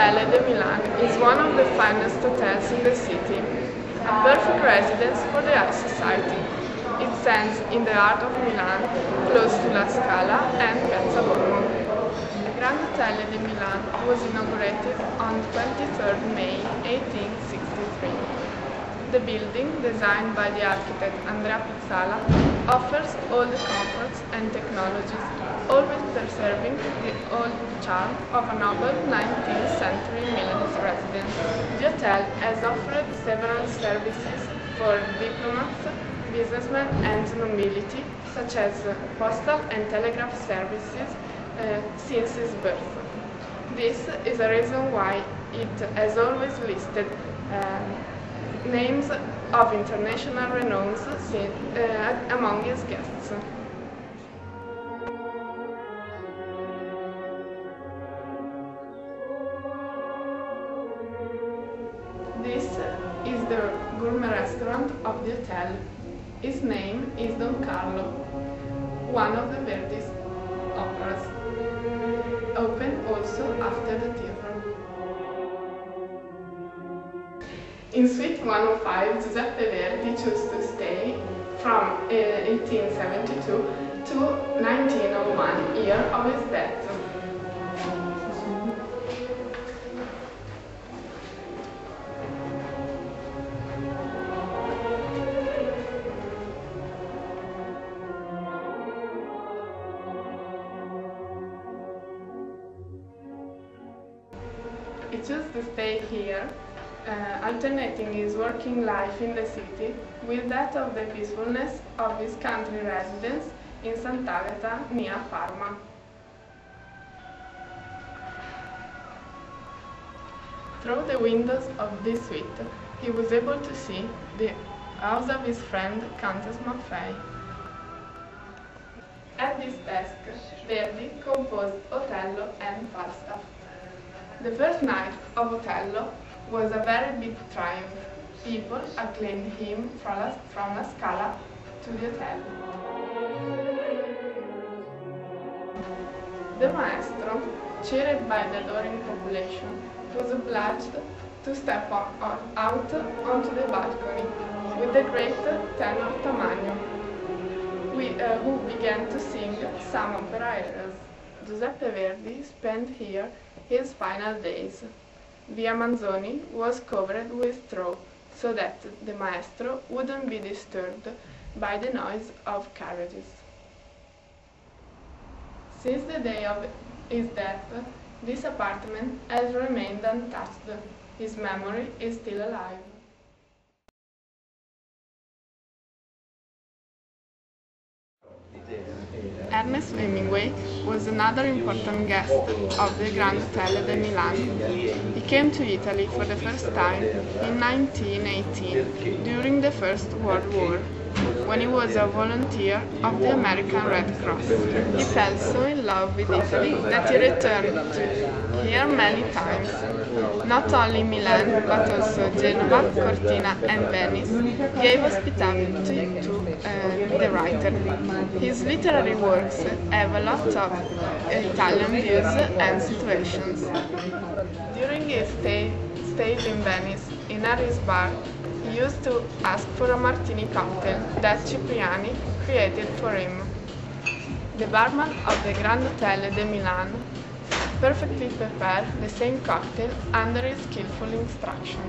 Hotel de Milan is one of the finest hotels in the city, a perfect residence for the high society. It stands in the heart of Milan, close to La Scala and Piazza Borgo. The Grand Hotel de Milan was inaugurated on 23rd May 1863. The building, designed by the architect Andrea Pizzala, offers all the comforts and technologies, always preserving the old charm of a noble 19th century Milanese residence. The hotel has offered several services for diplomats, businessmen and nobility, such as postal and telegraph services since its birth. This is a reason why it has always listed names of international renown among its guests. This is the gourmet restaurant of the hotel. Its name is Don Carlo, one of the Verdi's operas, open also after the theatre. In Suite 105, Giuseppe Verdi chose to stay from 1872 to 1901, year of his death. He chose to stay here, alternating his working life in the city with that of the peacefulness of his country residence in Sant'Agata near Parma. Through the windows of this suite, he was able to see the house of his friend Countess Maffei. At this desk, Verdi composed Otello and Falstaff. The first night of Otello was a very big triumph. People acclaimed him from La Scala to the hotel. The maestro, cheered by the adoring population, was obliged to step out onto the balcony with the great tenor Tamagno, who began to sing some opera arias. Giuseppe Verdi spent here his final days. Via Manzoni was covered with straw, so that the maestro wouldn't be disturbed by the noise of carriages. Since the day of his death, this apartment has remained untouched. His memory is still alive. Ernest Hemingway was another important guest of the Grand Hotel de Milan. He came to Italy for the first time in 1918 during the First World War, when he was a volunteer of the American Red Cross. He fell so in love with Italy that he returned here many times. Not only Milan, but also Genova, Cortina and Venice gave hospitality to the writer. His literary works have a lot of Italian views and situations. During his stays in Venice, in Harry's bar, he used to ask for a martini cocktail that Cipriani created for him. The barman of the Grand Hotel de Milan perfectly prepared the same cocktail under his skillful instruction.